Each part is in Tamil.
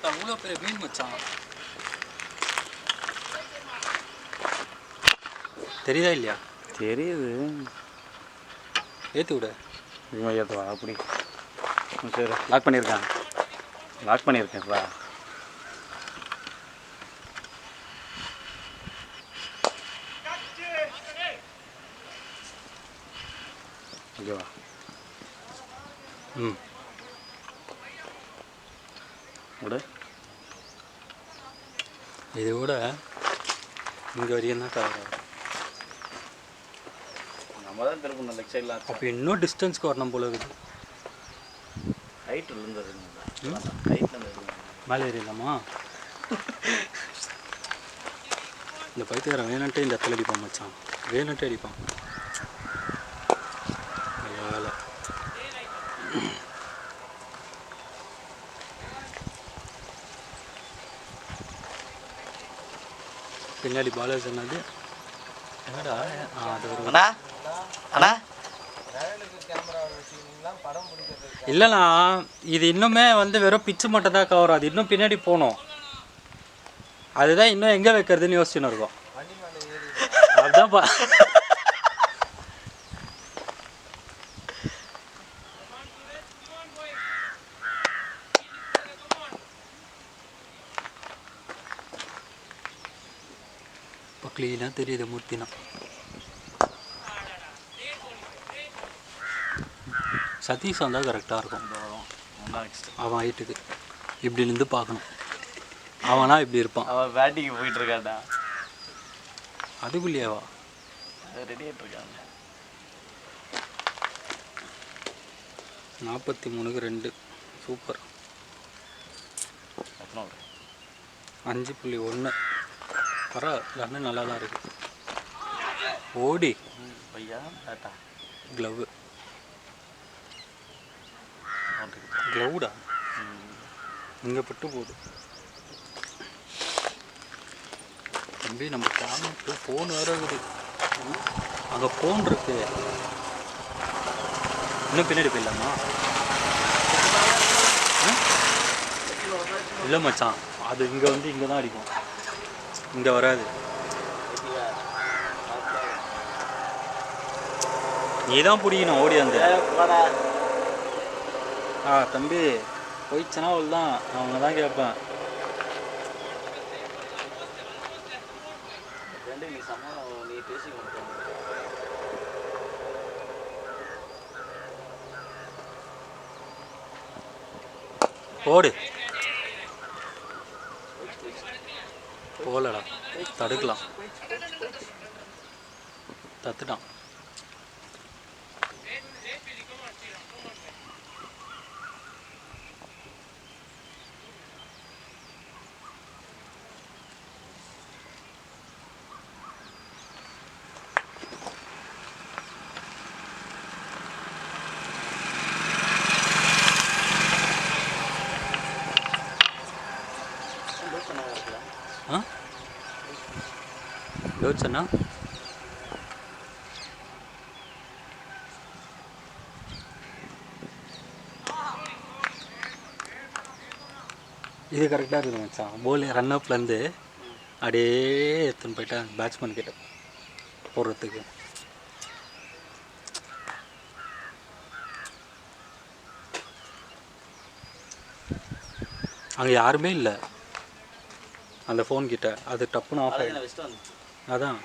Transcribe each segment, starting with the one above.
அவ்வளோ பெரிய மீன் மச்சான். தெரியுதா இல்லையா? தெரியுது. ஏற்றி விட இவன் ஏற்றுவா அப்படி. சரி லாக் பண்ணியிருக்கேன். லாக் பண்ணியிருக்கேன்ப்பா. ஓகேவா? ம் விட. இதை விட இங்கே வரையும் தான் கவர் ஆகும். நம்ம தான் திருப்பணும் லெக் சைடில். அப்போ இன்னும் டிஸ்டன்ஸ்க்கு வரணும் போல இருக்குது. ஹைட்டில் இருந்தது. ஹைட்டில் இருந்தது. மேலே ஏறிடலாமா? இந்த பைத்தியக்காரன் வேணுன்ட்டு இந்த இடத்துல அடிப்பான் மச்சான். வேணுன்ட்டு அடிப்பான். வேலை பின்னாடி பாலாஜி சொன்னது என்னடா? அது ஒரு அண்ணா அண்ணா இல்லைண்ணா, இது இன்னுமே வந்து வெறும் பிச்சு மட்டும் தான் கவர் ஆகுது. இன்னும் பின்னாடி போகணும். அதுதான் இன்னும் எங்கே வைக்கிறதுன்னு யோசிச்சுன்னு இருக்கோம். அதுதான்ப்பா. இப்போ க்ளீனாக தெரியுது மூர்த்தினா. சதீஷ் வந்தால் கரெக்டாக இருக்கும். அவன் ஹைட்டுக்கு இப்படி இருந்து பார்க்கணும். அவனா இப்படி இருப்பான். அவன் பேட்டிங்கு போயிட்டு இருக்காடா. அதுக்குள்ளேயேவா? ரெடி ஆகிட்டு இருக்காங்க. 43-2 சூப்பர். 5.1 பரவாயில்ல, நல்லா தான் இருக்கு. ஓடி பையா டாட்டா க்ளவு க்ளவுடா இங்கே பட்டு போகுது தம்பி. நம்ம காமிட்டு ஃபோன் வேறு இருக்குது. அங்கே ஃபோன் இருக்கு. இன்னும் பின்னாடி போயிடலாமா? இல்லை மச்சான், அது இங்கே வந்து இங்கே தான் அடிக்கும், இங்கே வராது. நீ தான் பிடிக்கணும் ஓடி அந்த. தம்பி போயிடுச்சுன்னா அவள் தான், அவங்க தான் கேட்பேன். ஓடு. போகலடா, தடுக்கலாம். தத்துட்டான். யோசிச்சண்ணா இது கரெக்டாக இருக்குது மச்சான். போல் ரன் அப்லேருந்து அப்படியே எடுத்துன்னு போயிட்டேன் பேட்ஸ்மேன் கிட்ட போடுறதுக்கு. அங்கே யாருமே இல்லை அந்த ஃபோன் கிட்ட. அது டப்புன்னு ஆஃப் ஆகிடும். அதான்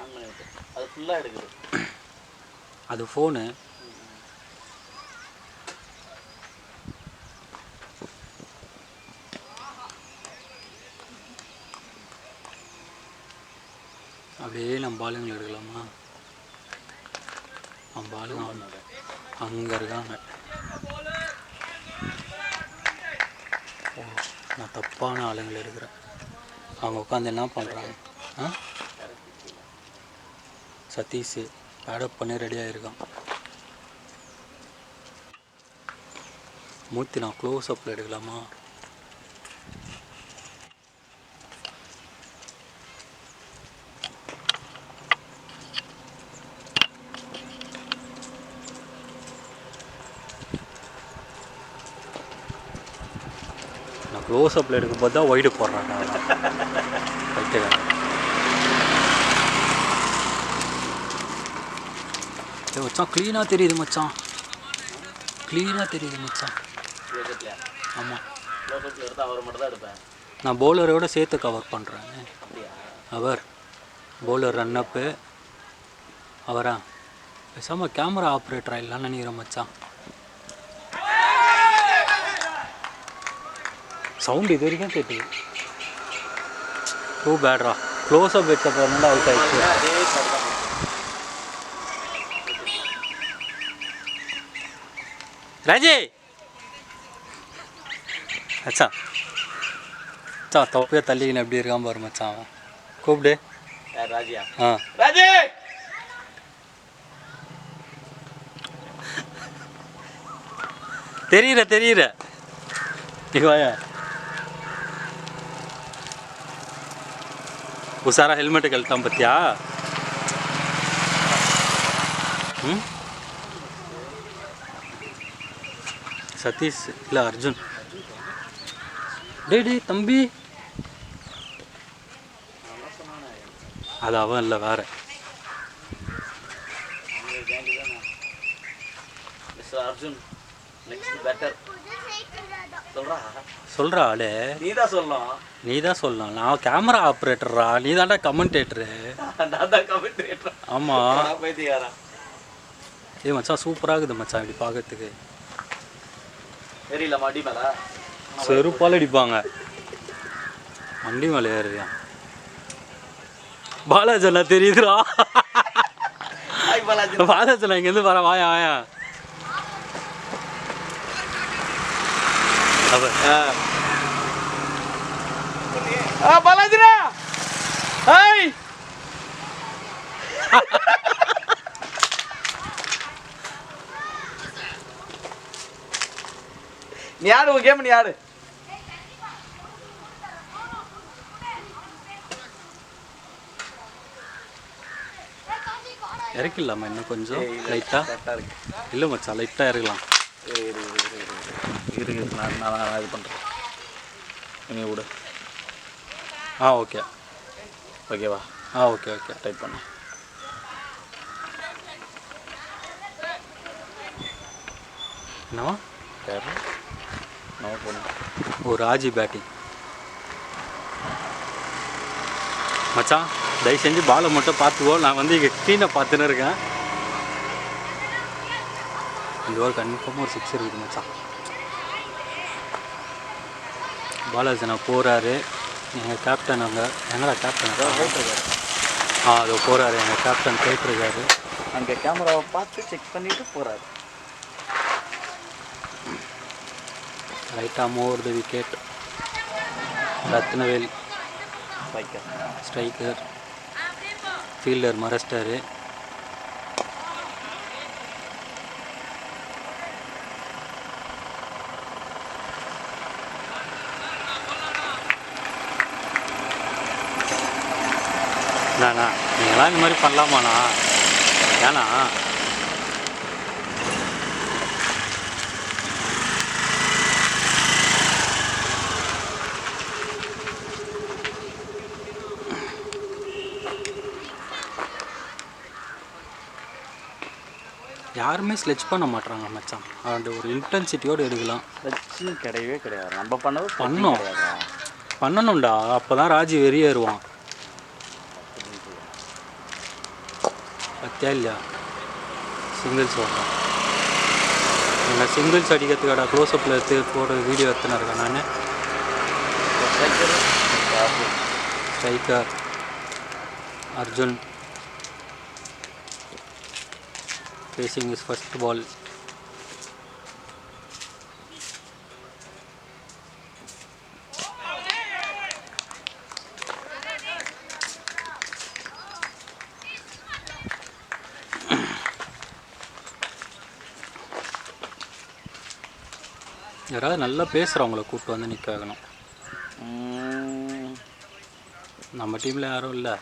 அது ஃபுல்லாக எடுக்குது. அது ஃபோனு. அப்படியே நம்ம ஆளுங்களை எடுக்கலாமா? நம்ம ஆளுங்க அங்கே இருக்காங்க. ஓ, நான் தப்பான ஆளுங்களை எடுக்கிறேன். அவங்க உட்காந்து என்ன பண்ணுறாங்க? சதீஷ் பேடப் பண்ணி ரெடியாக இருக்கான். மூர்த்தி நான் க்ளோஸ் அப்பில் எடுக்கலாமா? நான் க்ளோஸ்அப்பில் எடுக்கும்போது தான் ஒய்டு போடுறாங்க. வைக்கிறேன் மச்சான், க்ளீனாக தெரியுது மச்சான், க்ளீனாக தெரியுது மச்சான். ஆமாம், நான் பவுலரோட சேர்த்து கவர் பண்ணுறேன். அவர் பவுலர் ரன்னப்பு அவரா பேசாமல் கேமரா ஆப்ரேட்டரா இல்லைன்னு நினைக்கிறேன் மச்சான். சவுண்ட் இது வரைக்கும் கேட்டுது. டூ பேட்ரா. க்ளோஸ்அப் வச்ச போகிறனால அவுட் ஆகிடுச்சு. ராஜே மச்சான், மச்சான் தொப்பையை தள்ளிக்கின்னு எப்படி இருக்கான் பாரு மச்சான். அவன் கூப்பிடு. ராஜியா? ஆ ராஜே, தெரியுற வாயா. உசாரா ஹெல்மெட்டு கழட்டான் பத்தியா? ம், சதீஷ் இல்லை அர்ஜுன். டே தம்பி, அது அவன் இல்லை வேற. அர்ஜுன் நெக்ஸ்ட் பேட்டர் சொல்கிறா ஆளே. நீ தான் சொல்லலாம். நான் கேமரா ஆப்ரேட்டரா, நீ தான்டா கமெண்டேட்டரு. ஆமாம். ஏ மச்சான், சூப்பராக இருக்குது மச்சான் இப்படி பார்க்கறதுக்கு. தெரியல மாடி மேலே செருப்பால் அடிப்பாங்க. வண்டி மேலே ஏறுறியா பாலாஜனா? தெரியுதுடா பாலாஜனா, இங்கேருந்து வர வாயா வாயா. பாலாஜினா, ஹாய். நீ யாரு? உன் கேம் நீ யாரு? இறக்கிடலாமா இன்னும் கொஞ்சம் லைட்டாக? இல்லை மச்சான், லைட்டாக இறக்கலாம். இருக்கு, நான் இது பண்ணுறேன். நீ விடு. ஆ ஓகே. ஓகேவா? ஓகே டைப் பண்ணு. என்னவா யாரு? நம்ம பொண்ணு. ஓ, ராஜி பேட்டிங். மச்சான் தயவு செஞ்சு பாலை மட்டும் பார்த்துக்கோ. நான் வந்து இங்கே ஸ்க்ரீனை பார்த்துன்னு இருக்கேன். இந்த ஒரு கன்ஃபார்மாக ஒரு 6 இருக்குது மச்சான். பாலாஜி நான் போகிறாரு. எங்கள் கேப்டன் அங்கே எங்கடா கேப்டன்? அதோ போகிறாரு எங்கள் கேப்டன், போயிட்டுருக்காரு. அங்கே கேமராவை பார்த்து செக் பண்ணிவிட்டு போகிறாரு. ரைட்டாக மோர் த விக்கெட். ரத்னவேல் ஸ்ட்ரைக்கர். ஃபீல்டர் மரஸ்டாரு. நானா நீங்களாம் இந்த மாதிரி பண்ணலாமாண்ணா? ஏன்னா யாருமே ஸ்லெட்ச் பண்ண மாட்டாங்க மச்சான். அந்த ஒரு இன்டென்சிட்டியோடு எடுக்கலாம். ஸ்லெட்ச்னு கிடையவே கிடையாது. நம்ம பண்ணணும்டா. அப்போ தான் ராஜி வெறியேறுவான். பத்தியா இல்லையா? சிங்கிள்ஸ் வரலாம். என்ன சிங்கிள்ஸ் அடிக்கிறதுக்காடா க்ளோஸ்அப்பில் எடுத்து போட வீடியோ எடுத்துன்னு இருக்கேன் நான். Striker Arjun facing his first ball. யாராவது நல்லா பேசுகிறவங்கள கூப்பிட்டு வந்து நிற்க வைக்கணும். நம்ம டீமில் யாரும் இல்லை.